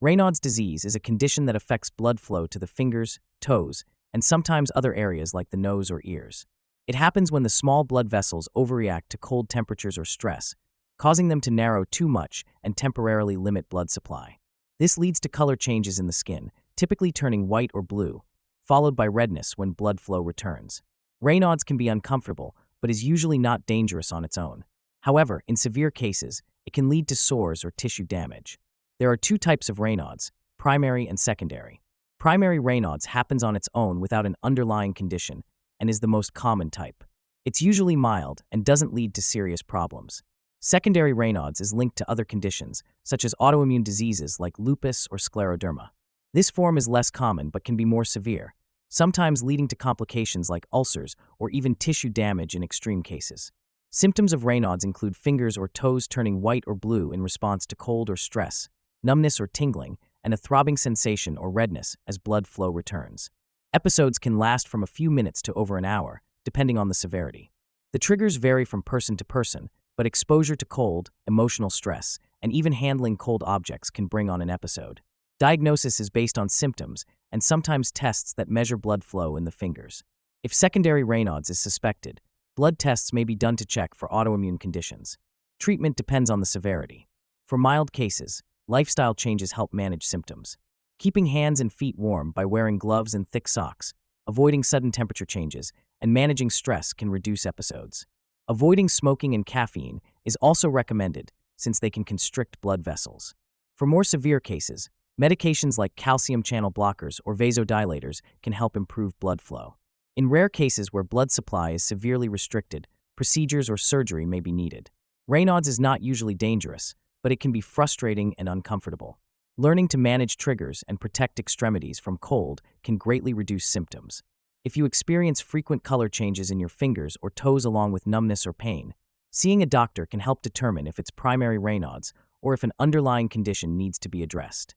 Raynaud's disease is a condition that affects blood flow to the fingers, toes, and sometimes other areas like the nose or ears. It happens when the small blood vessels overreact to cold temperatures or stress, causing them to narrow too much and temporarily limit blood supply. This leads to color changes in the skin, typically turning white or blue, followed by redness when blood flow returns. Raynaud's can be uncomfortable, but is usually not dangerous on its own. However, in severe cases, it can lead to sores or tissue damage. There are two types of Raynaud's, primary and secondary. Primary Raynaud's happens on its own without an underlying condition and is the most common type. It's usually mild and doesn't lead to serious problems. Secondary Raynaud's is linked to other conditions, such as autoimmune diseases like lupus or scleroderma. This form is less common but can be more severe, sometimes leading to complications like ulcers or even tissue damage in extreme cases. Symptoms of Raynaud's include fingers or toes turning white or blue in response to cold or stress, numbness or tingling, and a throbbing sensation or redness as blood flow returns. Episodes can last from a few minutes to over an hour, depending on the severity. The triggers vary from person to person, but exposure to cold, emotional stress, and even handling cold objects can bring on an episode. Diagnosis is based on symptoms and sometimes tests that measure blood flow in the fingers. If secondary Raynaud's is suspected, blood tests may be done to check for autoimmune conditions. Treatment depends on the severity. For mild cases, lifestyle changes help manage symptoms. Keeping hands and feet warm by wearing gloves and thick socks, avoiding sudden temperature changes, and managing stress can reduce episodes. Avoiding smoking and caffeine is also recommended since they can constrict blood vessels. For more severe cases, medications like calcium channel blockers or vasodilators can help improve blood flow. In rare cases where blood supply is severely restricted, procedures or surgery may be needed. Raynaud's is not usually dangerous, but it can be frustrating and uncomfortable. Learning to manage triggers and protect extremities from cold can greatly reduce symptoms. If you experience frequent color changes in your fingers or toes along with numbness or pain, seeing a doctor can help determine if it's primary Raynaud's or if an underlying condition needs to be addressed.